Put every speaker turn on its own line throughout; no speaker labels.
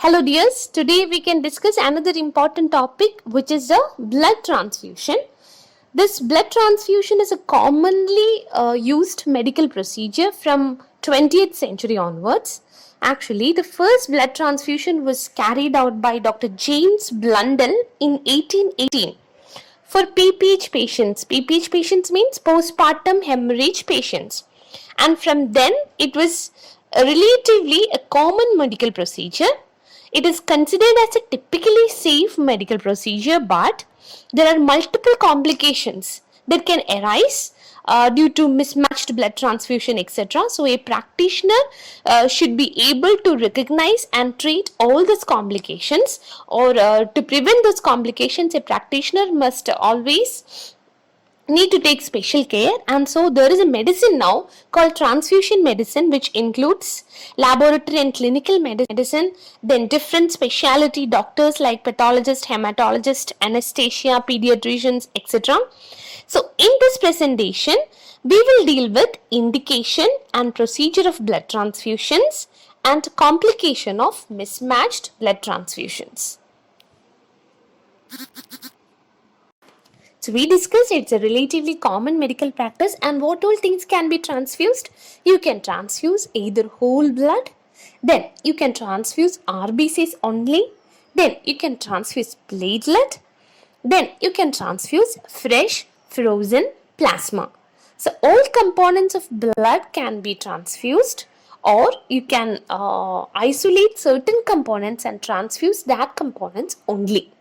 Hello dears, today we can discuss another important topic which is the blood transfusion. This blood transfusion is a commonly used medical procedure from 20th century onwards. Actually, the first blood transfusion was carried out by Dr. James Blundell in 1818 for PPH patients. PPH patients means postpartum hemorrhage patients. And from then it was relatively a common medical procedure. It is considered as a typically safe medical procedure, but there are multiple complications that can arise due to mismatched blood transfusion, etc. So, a practitioner should be able to recognize and treat all these complications, or to prevent those complications, a practitioner must always need to take special care. And so there is a medicine now called transfusion medicine, which includes laboratory and clinical medicine, then different specialty doctors like pathologist, hematologist, anesthesia, pediatricians, etc. So in this presentation we will deal with indication and procedure of blood transfusions and complication of mismatched blood transfusions. So we discussed it's a relatively common medical practice, and what all things can be transfused? You can transfuse either whole blood, then you can transfuse RBCs only, then you can transfuse platelet, then you can transfuse fresh frozen plasma. So all components of blood can be transfused, or you can isolate certain components and transfuse that components only,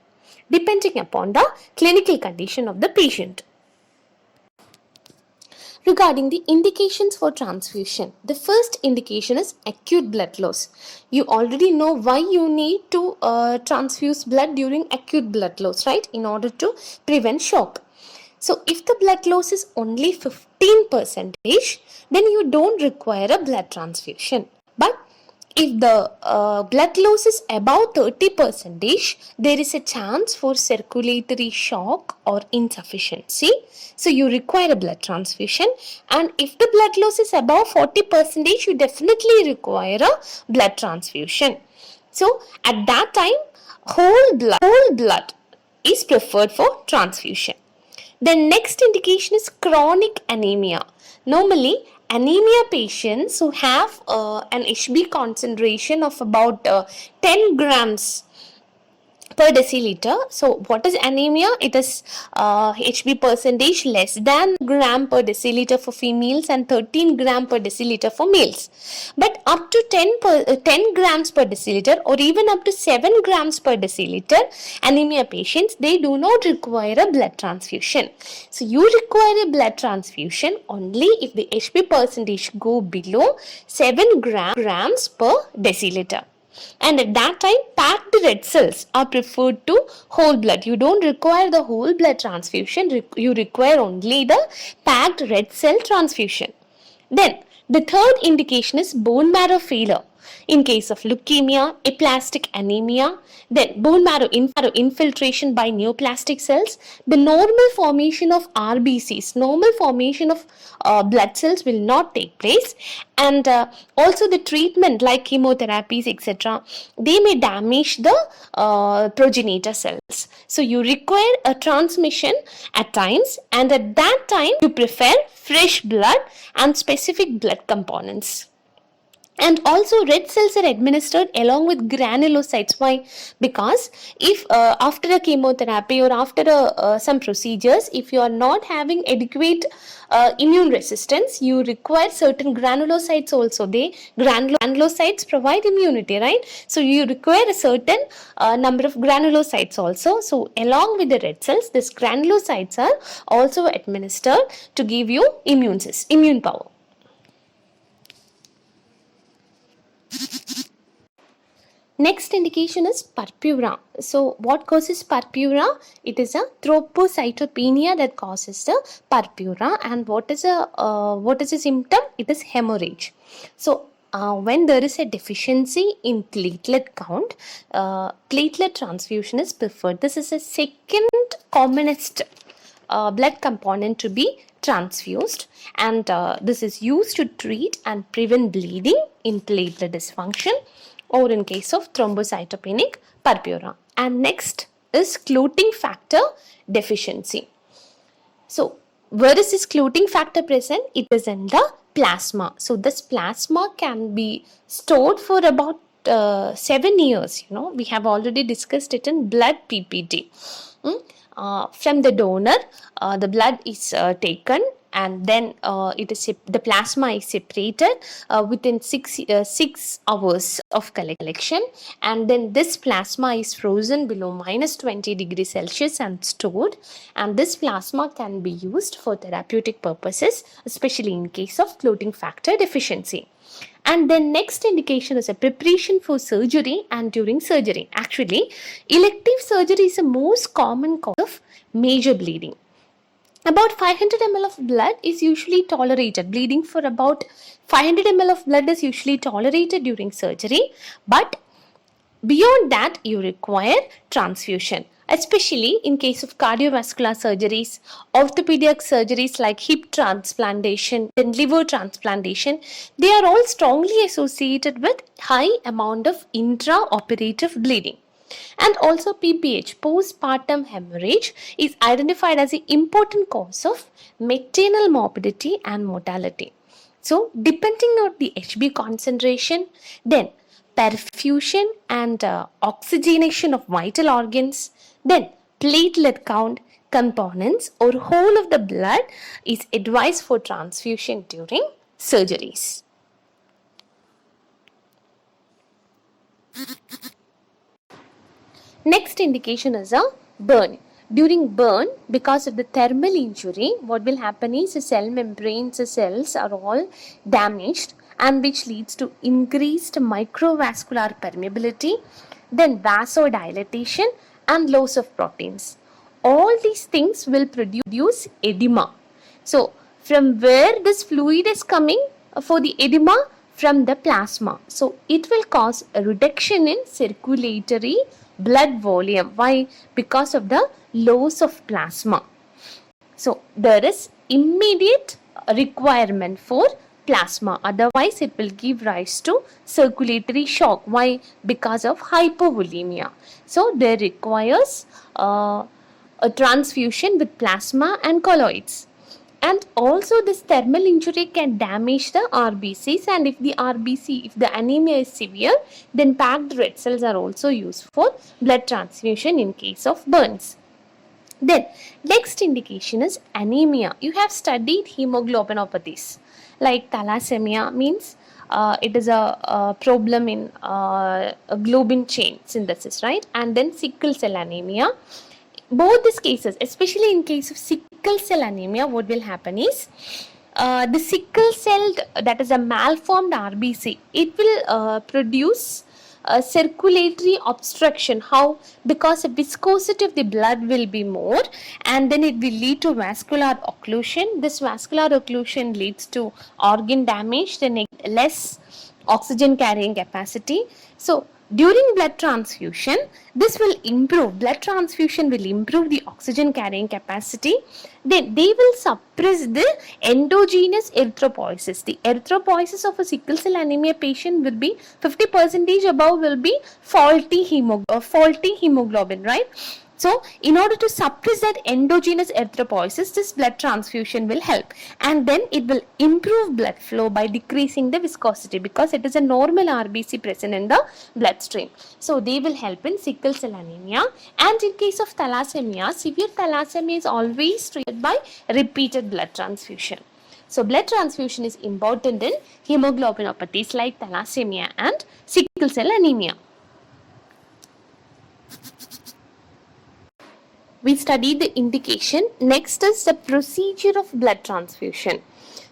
depending upon the clinical condition of the patient. Regarding the indications for transfusion, the first indication is acute blood loss. You already know why you need to transfuse blood during acute blood loss, right? In order to prevent shock. So if the blood loss is only 15%, then you don't require a blood transfusion. But if the blood loss is above 30%, there is a chance for circulatory shock or insufficiency. So you require a blood transfusion. And if the blood loss is above 40%, you definitely require a blood transfusion. So at that time, whole blood is preferred for transfusion. The next indication is chronic anemia. Normally, anemia patients who have an HB concentration of about 10 grams per deciliter. So what is anemia? It is HB percentage less than gram per deciliter for females and 13 gram per deciliter for males. But up to 10 grams per deciliter or even up to 7 grams per deciliter, anemia patients, they do not require a blood transfusion. So you require a blood transfusion only if the HB percentage go below 7 grams per deciliter. And at that time, packed red cells are preferred to whole blood. You don't require the whole blood transfusion. You require only the packed red cell transfusion. Then, the third indication is bone marrow failure. In case of leukemia, aplastic anemia, then bone marrow infiltration by neoplastic cells, the normal formation of RBCs, normal formation of blood cells will not take place, and also the treatment like chemotherapies, etc., they may damage the progenitor cells. So you require a transmission at times, and at that time you prefer fresh blood and specific blood components. And also red cells are administered along with granulocytes. Why? Because if after a chemotherapy or after some procedures, if you are not having adequate immune resistance, you require certain granulocytes also. Granulocytes provide immunity, right? So you require a certain number of granulocytes also. So along with the red cells, these granulocytes are also administered to give you immune power. Next indication is purpura. So what causes purpura? It is a thrombocytopenia that causes the purpura. And what is a symptom? It is hemorrhage. So when there is a deficiency in platelet count, platelet transfusion is preferred. This is a second commonest blood component to be transfused, and this is used to treat and prevent bleeding in platelet dysfunction. or in case of thrombocytopenic purpura. And next is clotting factor deficiency. So, where is this clotting factor present? It is in the plasma. So, this plasma can be stored for about 7 years. We have already discussed it in blood PPT. From the donor, the blood is taken, and then the plasma is separated within 6 hours of collection, and then this plasma is frozen below -20 degrees Celsius and stored, and this plasma can be used for therapeutic purposes, especially in case of clotting factor deficiency. And then next indication is a preparation for surgery and during surgery. Actually, elective surgery is the most common cause of major bleeding. About 500 ml of blood is usually tolerated. Bleeding for about 500 ml of blood is usually tolerated during surgery. But beyond that, you require transfusion, especially in case of cardiovascular surgeries, orthopedic surgeries like hip transplantation and liver transplantation. They are all strongly associated with high amount of intraoperative bleeding. And also PPH, postpartum hemorrhage, is identified as an important cause of maternal morbidity and mortality. So depending on the HB concentration, then perfusion and oxygenation of vital organs, then platelet count, components or whole of the blood is advised for transfusion during surgeries. Next indication is a burn. During burn, because of the thermal injury, what will happen is the cell membranes, the cells are all damaged, and which leads to increased microvascular permeability, then vasodilatation and loss of proteins. All these things will produce edema. So, from where this fluid is coming for the edema? From the plasma. So, it will cause a reduction in circulatory blood volume. Why? Because of the loss of plasma. So, there is immediate requirement for plasma. Otherwise, it will give rise to circulatory shock. Why? Because of hypovolemia. So, there requires a transfusion with plasma and colloids. And also this thermal injury can damage the RBCs, and if the anemia is severe, then packed red cells are also used for blood transfusion in case of burns. Then next indication is anemia. You have studied hemoglobinopathies like thalassemia, means it is a problem in globin chain synthesis, right? And then sickle cell anemia. Both these cases, especially in case of sickle cell anemia, what will happen is the sickle cell, that is a malformed RBC, it will produce circulatory obstruction. How? Because the viscosity of the blood will be more, and then it will lead to vascular occlusion. This vascular occlusion leads to organ damage, then less oxygen carrying capacity. So during blood transfusion, this will improve. Blood transfusion will improve the oxygen carrying capacity. Then they will suppress the endogenous erythropoiesis. The erythropoiesis of a sickle cell anemia patient will be 50% above, will be faulty hemoglobin, right? So, in order to suppress that endogenous erythropoiesis, this blood transfusion will help, and then it will improve blood flow by decreasing the viscosity, because it is a normal RBC present in the bloodstream. So, they will help in sickle cell anemia. And in case of thalassemia, severe thalassemia is always treated by repeated blood transfusion. So, blood transfusion is important in hemoglobinopathies like thalassemia and sickle cell anemia. We studied the indication. Next is the procedure of blood transfusion.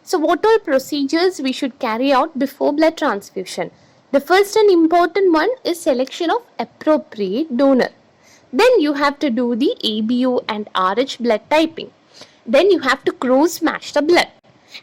So, what all procedures we should carry out before blood transfusion? The first and important one is selection of appropriate donor. Then you have to do the ABO and RH blood typing. Then you have to cross match the blood.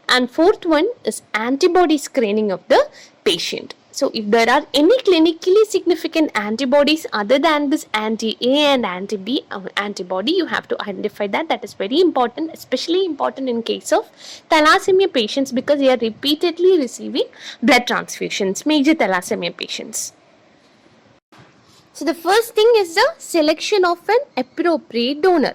And fourth one is antibody screening of the patient. So, if there are any clinically significant antibodies other than this anti-A and anti-B antibody, you have to identify that. That is very important, especially important in case of thalassemia patients, because they are repeatedly receiving blood transfusions, major thalassemia patients. So the first thing is the selection of an appropriate donor.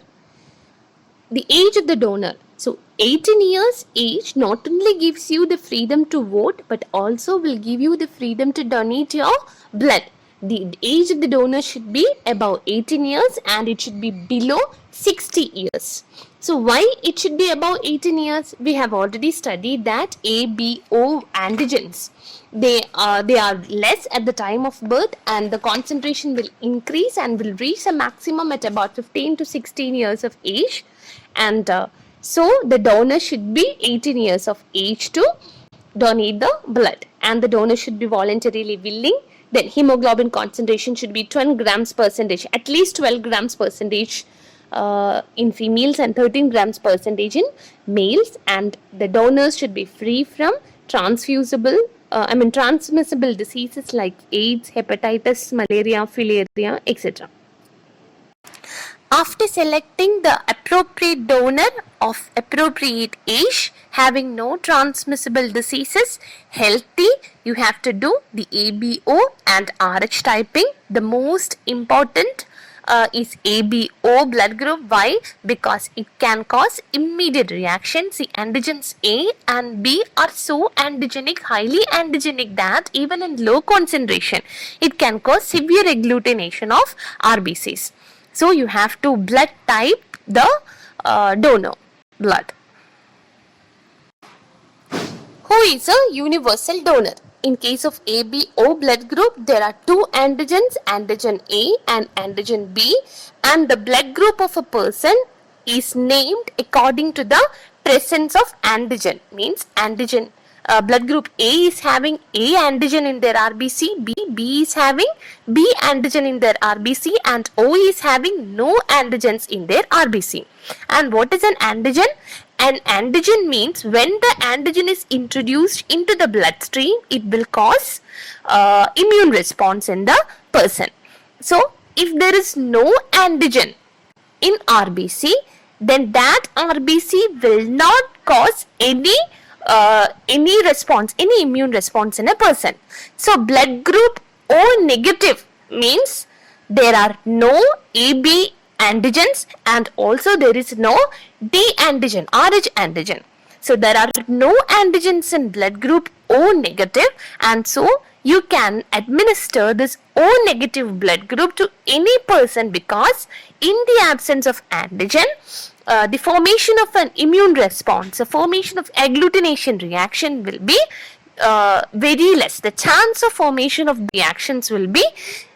The age of the donor. So 18 years age not only gives you the freedom to vote but also will give you the freedom to donate your blood. The age of the donor should be above 18 years and it should be below 60 years. So why it should be above 18 years? We have already studied that ABO antigens. They are less at the time of birth and the concentration will increase and will reach a maximum at about 15 to 16 years of age. And so the donor should be 18 years of age to donate the blood and the donor should be voluntarily willing. Then hemoglobin concentration should be 12 grams percentage, at least 12 grams percentage in females and 13 grams percentage in males, and the donors should be free from transmissible diseases like AIDS, hepatitis, malaria, filariasia, etc. After selecting the appropriate donor of appropriate age, having no transmissible diseases, healthy, you have to do the ABO and RH typing. The most important is ABO blood group. Why? Because it can cause immediate reaction. See, antigens A and B are so antigenic, highly antigenic, that even in low concentration, it can cause severe agglutination of RBCs. So you have to blood type the donor blood. Who is a universal donor? In case of ABO blood group, there are two antigens, antigen A and antigen B, and the blood group of a person is named according to the presence of antigen. Means antigen blood group A is having A antigen in their RBC, B is having B antigen in their RBC, and O is having no antigens in their RBC. And what is an antigen? An antigen means when the antigen is introduced into the bloodstream, it will cause immune response in the person. So if there is no antigen in RBC, then that RBC will not cause any response, any immune response in a person. So blood group O negative means there are no AB antigens and also there is no D antigen, RH antigen. So there are no antigens in blood group O negative, and so you can administer this O negative blood group to any person, because in the absence of antigen, the formation of an immune response, the formation of agglutination reaction will be very less. The chance of formation of reactions will be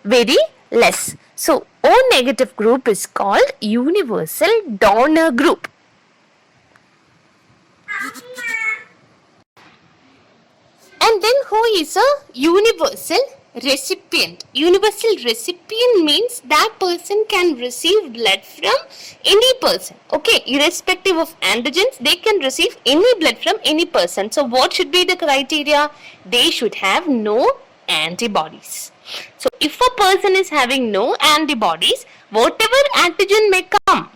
very less. So O negative group is called universal donor group. And then who is a universal recipient? Universal recipient means that person can receive blood from any person. Okay, irrespective of antigens, they can receive any blood from any person. So what should be the criteria? They should have no antibodies. So if a person is having no antibodies, whatever antigen may come,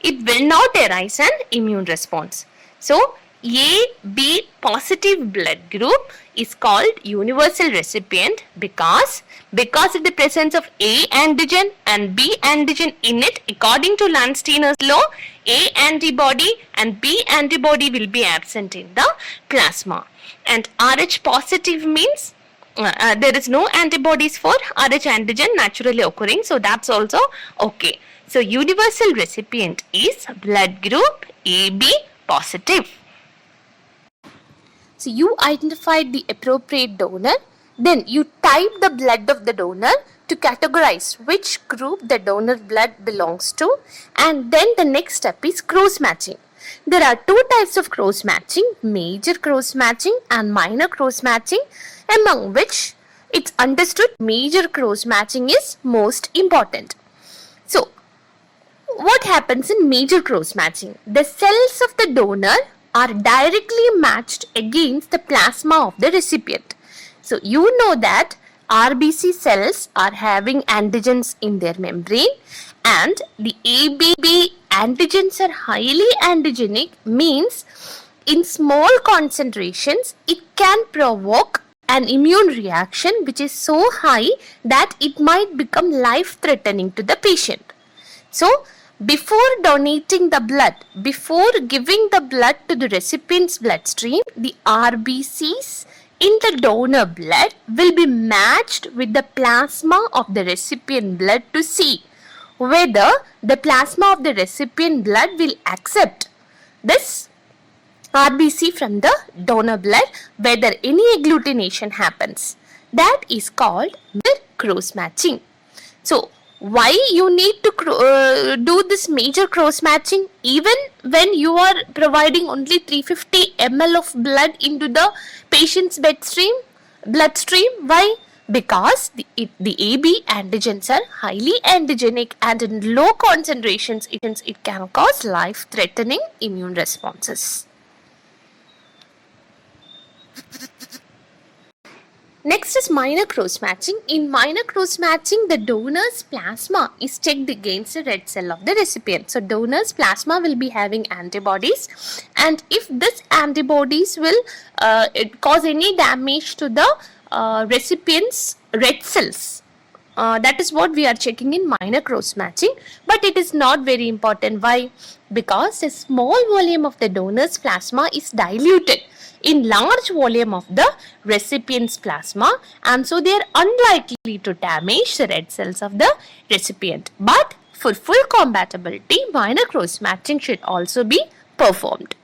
it will not arise an immune response. So AB positive blood group is called universal recipient because of the presence of A antigen and B antigen in it. According to Landsteiner's law, A antibody and B antibody will be absent in the plasma. And RH positive means there is no antibodies for RH antigen naturally occurring, so that's also okay. So universal recipient is blood group AB positive. So you identified the appropriate donor, then you type the blood of the donor to categorize which group the donor blood belongs to, and then the next step is cross matching. There are two types of cross matching, major cross matching and minor cross matching, among which it's understood major cross matching is most important. So what happens in major cross matching? The cells of the donor are directly matched against the plasma of the recipient. So you know that RBC cells are having antigens in their membrane, and the ABB antigens are highly antigenic, means in small concentrations it can provoke an immune reaction which is so high that it might become life-threatening to the patient. So, before donating the blood, before giving the blood to the recipient's bloodstream, the RBCs in the donor blood will be matched with the plasma of the recipient blood to see whether the plasma of the recipient blood will accept this RBC from the donor blood, whether any agglutination happens. That is called cross matching. So, why you need to do this major cross matching even when you are providing only 350 ml of blood into the patient's bloodstream? Why? Because the AB antigens are highly antigenic and in low concentrations it can cause life-threatening immune responses. Next is minor cross matching. In minor cross matching, the donor's plasma is checked against the red cell of the recipient. So, donor's plasma will be having antibodies, and if this antibodies will cause any damage to the recipient's red cells, that is what we are checking in minor cross matching, but it is not very important. Why? Because a small volume of the donor's plasma is diluted in large volume of the recipient's plasma, and so they are unlikely to damage the red cells of the recipient. But for full compatibility, minor cross matching should also be performed.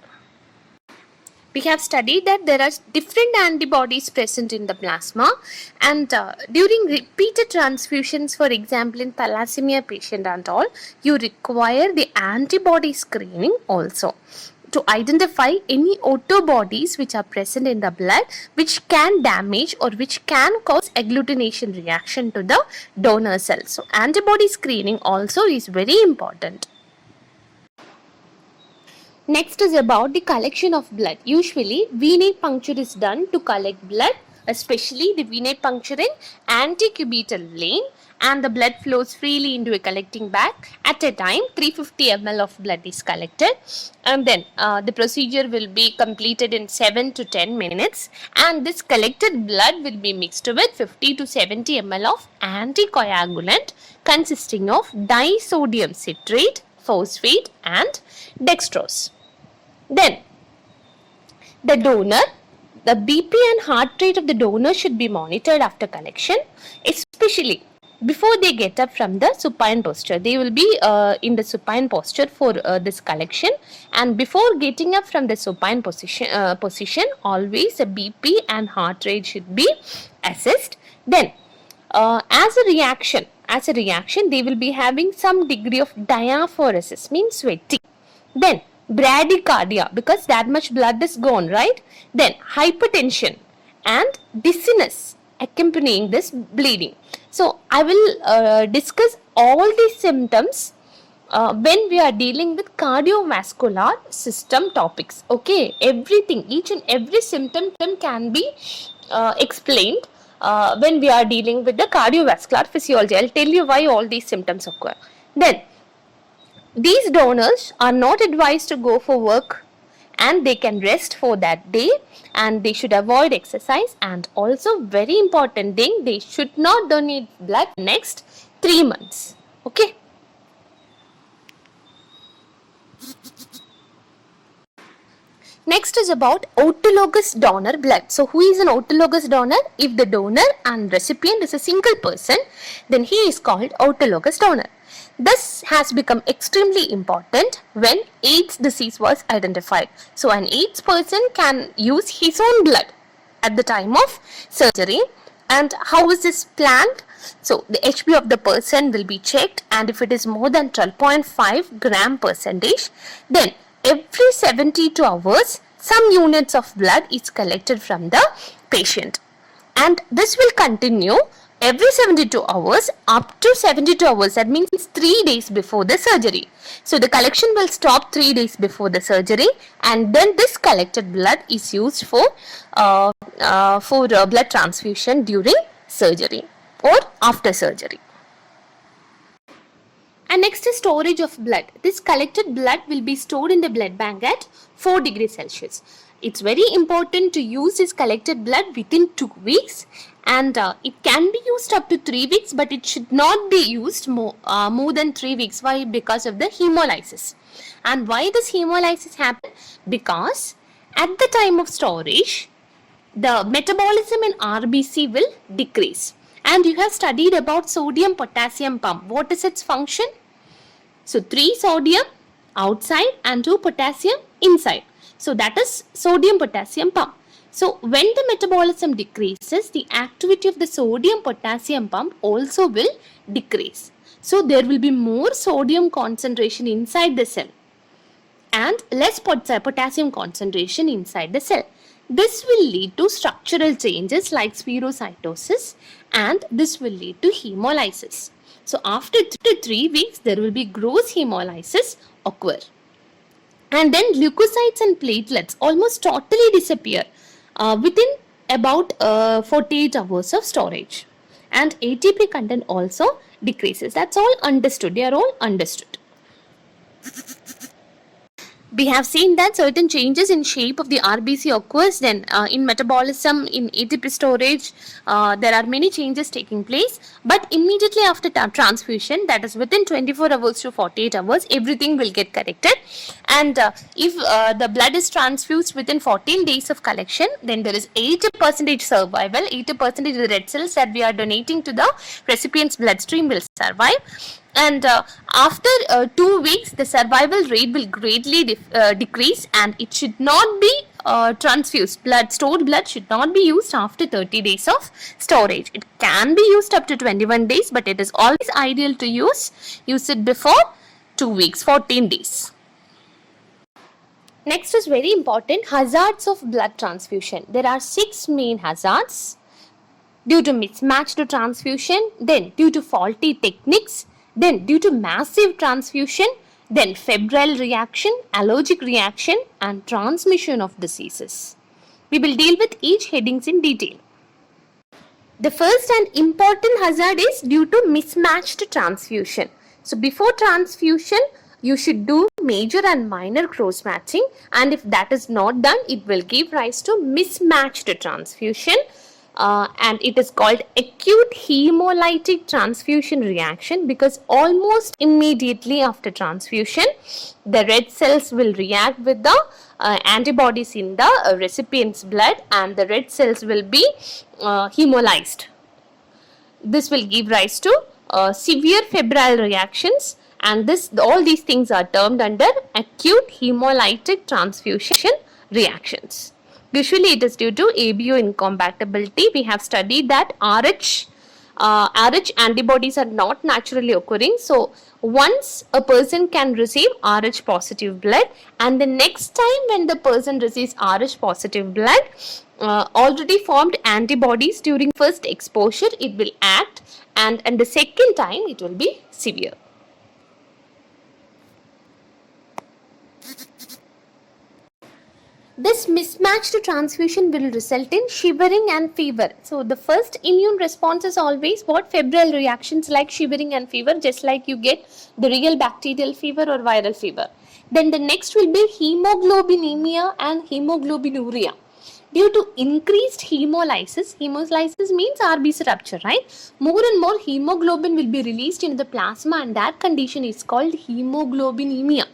We have studied that there are different antibodies present in the plasma, and during repeated transfusions, for example in thalassemia patient and all, you require the antibody screening also to identify any autobodies which are present in the blood which can damage or which can cause agglutination reaction to the donor cell. So, antibody screening also is very important. Next is about the collection of blood. Usually, venate puncture is done to collect blood, especially the venate puncture in antecubital vein, and the blood flows freely into a collecting bag. At a time, 350 ml of blood is collected, and then the procedure will be completed in 7 to 10 minutes, and this collected blood will be mixed with 50 to 70 ml of anticoagulant consisting of disodium citrate, phosphate and dextrose. Then, the donor, the BP and heart rate of the donor should be monitored after collection, especially before they get up from the supine posture. They will be in the supine posture for this collection, and before getting up from the supine position, always a BP and heart rate should be assessed. Then, as a reaction, they will be having some degree of diaphoresis, means sweating. Then, bradycardia, because that much blood is gone, right? Then, hypertension and dizziness accompanying this bleeding. So, I will discuss all these symptoms when we are dealing with cardiovascular system topics. Okay, everything, each and every symptom can be explained when we are dealing with the cardiovascular physiology. I'll tell you why all these symptoms occur. Then, these donors are not advised to go for work, and they can rest for that day, and they should avoid exercise, and also very important thing, they should not donate blood next 3 months. Okay. Next is about autologous donor blood. So, who is an autologous donor? If the donor and recipient is a single person, then he is called autologous donor. This has become extremely important when AIDS disease was identified. So, an AIDS person can use his own blood at the time of surgery. And how is this planned? So, the HB of the person will be checked, and if it is more than 12.5 gram percentage, then every 72 hours, some units of blood is collected from the patient. And this will continue every 72 hours up to 72 hours. That means 3 days before the surgery. So, the collection will stop 3 days before the surgery, and then this collected blood is used for blood transfusion during surgery or after surgery. And next is storage of blood. This collected blood will be stored in the blood bank at 4 degrees Celsius. It's very important to use this collected blood within 2 weeks, and it can be used up to 3 weeks, but it should not be used more than 3 weeks. Why? Because of the hemolysis. And why does hemolysis happen? Because at the time of storage, the metabolism in RBC will decrease. And you have studied about sodium potassium pump. What is its function? So 3 sodium outside and 2 potassium inside. So that is sodium potassium pump. So when the metabolism decreases, the activity of the sodium potassium pump also will decrease. So there will be more sodium concentration inside the cell and less potassium concentration inside the cell. This will lead to structural changes like spherocytosis, and this will lead to hemolysis. So after 3 weeks, there will be gross hemolysis occur. And then leukocytes and platelets almost totally disappear within about 48 hours of storage. And ATP content also decreases. That's all understood. They are all understood. We have seen that certain changes in shape of the RBC occurs, then in metabolism, in ATP storage, there are many changes taking place, but immediately after transfusion, that is within 24 hours to 48 hours, everything will get corrected. And if the blood is transfused within 14 days of collection, then there is 80% survival. 80% of the red cells that we are donating to the recipient's bloodstream will survive. And after 2 weeks, the survival rate will greatly decrease, and it should not be transfused. Stored blood should not be used after 30 days of storage. It can be used up to 21 days, but it is always ideal to use it before 2 weeks, 14 days. Next is very important, hazards of blood transfusion. There are 6 main hazards: due to mismatched transfusion, then due to faulty techniques, then due to massive transfusion, then febrile reaction, allergic reaction, and transmission of diseases. We will deal with each headings in detail. The first and important hazard is due to mismatched transfusion. So before transfusion, you should do major and minor cross matching, and if that is not done, it will give rise to mismatched transfusion. And it is called acute hemolytic transfusion reaction, because almost immediately after transfusion, the red cells will react with the antibodies in the recipient's blood, and the red cells will be hemolyzed. This will give rise to severe febrile reactions, and all these things are termed under acute hemolytic transfusion reactions. Usually it is due to ABO incompatibility. We have studied that RH antibodies are not naturally occurring. So once a person can receive RH positive blood, and the next time when the person receives RH positive blood, already formed antibodies during first exposure, it will act, and the second time it will be severe. This mismatched transfusion will result in shivering and fever. So the first immune response is always what? Febrile reactions like shivering and fever, just like you get the real bacterial fever or viral fever. Then the next will be hemoglobinemia and hemoglobinuria. Due to increased hemolysis means RBC rupture, right? More and more hemoglobin will be released into the plasma, and that condition is called hemoglobinemia.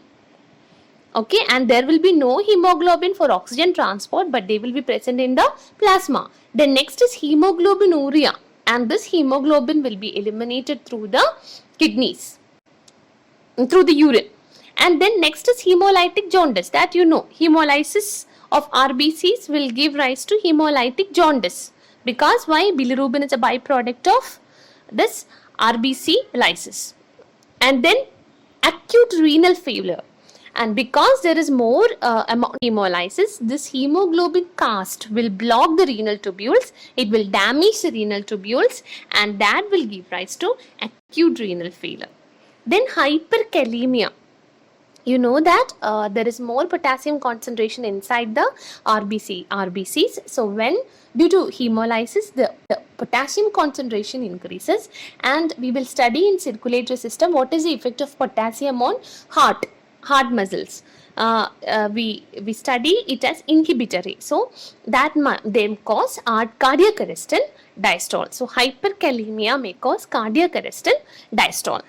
Okay, and there will be no hemoglobin for oxygen transport, but they will be present in the plasma. Then next is hemoglobinuria, and this hemoglobin will be eliminated through the kidneys, through the urine. And then next is hemolytic jaundice, that you know, hemolysis of RBCs will give rise to hemolytic jaundice. Because why? Bilirubin is a byproduct of this RBC lysis. And then acute renal failure. And because there is more amount of hemolysis, this hemoglobin cast will block the renal tubules. It will damage the renal tubules, and that will give rise to acute renal failure. Then hyperkalemia. You know that there is more potassium concentration inside the RBCs. So when due to hemolysis, the potassium concentration increases, and we will study in circulatory system what is the effect of potassium on heart muscles. we study it as inhibitory. So that they cause cardiac arrest and diastole. So hyperkalemia may cause cardiac arrest and diastole.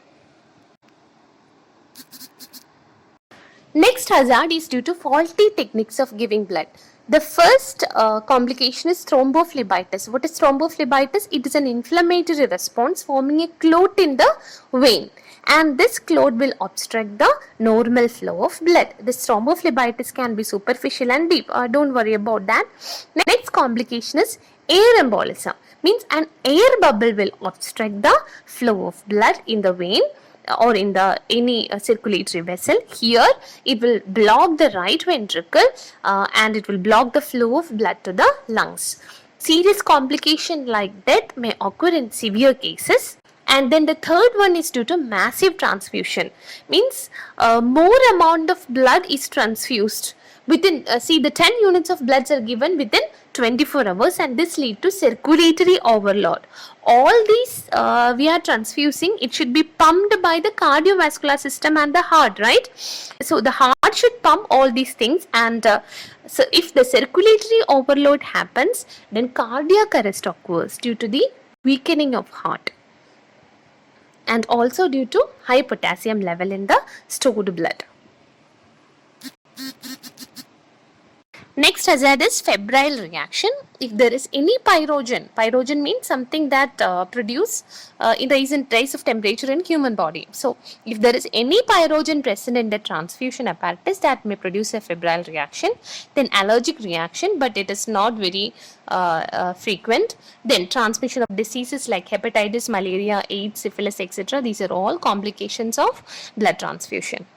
Next hazard is due to faulty techniques of giving blood. The first complication is thrombophlebitis. What is thrombophlebitis? It is an inflammatory response forming a clot in the vein, and this clot will obstruct the normal flow of blood. This thrombophlebitis can be superficial and deep. Don't worry about that. Next complication is air embolism. Means an air bubble will obstruct the flow of blood in the vein or in the any circulatory vessel. Here it will block the right ventricle and it will block the flow of blood to the lungs. Serious complication like death may occur in severe cases. And then the third one is due to massive transfusion. Means more amount of blood is transfused within the 10 units of bloods are given within 24 hours, and this lead to circulatory overload. All these we are transfusing, it should be pumped by the cardiovascular system and the heart, right? So the heart should pump all these things, and so if the circulatory overload happens, then cardiac arrest occurs due to the weakening of heart, and also due to high potassium level in the stored blood. Next hazard is febrile reaction. If there is any pyrogen means something that rise of temperature in human body. So if there is any pyrogen present in the transfusion apparatus, that may produce a febrile reaction. Then allergic reaction, but it is not very frequent. Then transmission of diseases like hepatitis, malaria, AIDS, syphilis, etc. These are all complications of blood transfusion.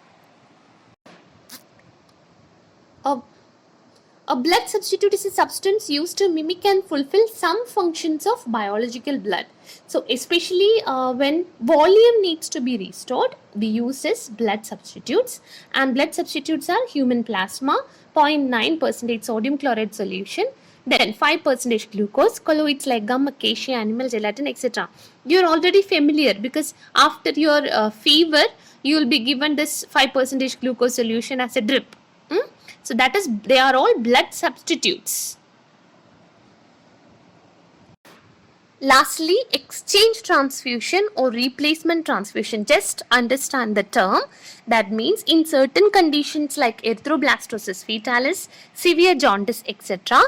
A blood substitute is a substance used to mimic and fulfill some functions of biological blood. So especially when volume needs to be restored, we use this blood substitutes, and blood substitutes are human plasma, 0.9% sodium chloride solution, then 5% glucose, colloids like gum, acacia, animal gelatin, etc. You are already familiar because after your fever, you will be given this 5% glucose solution as a drip. So that is, they are all blood substitutes. Lastly, exchange transfusion or replacement transfusion. Just understand the term. That means in certain conditions like erythroblastosis fetalis, severe jaundice, etc.,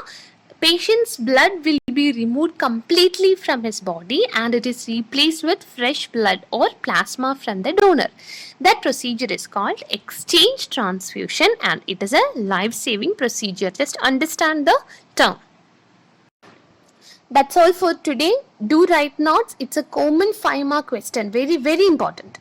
patient's blood will be removed completely from his body and it is replaced with fresh blood or plasma from the donor. That procedure is called exchange transfusion, and it is a life-saving procedure. Just understand the term. That's all for today. Do write notes. It's a common 5-mark question. Very, very important.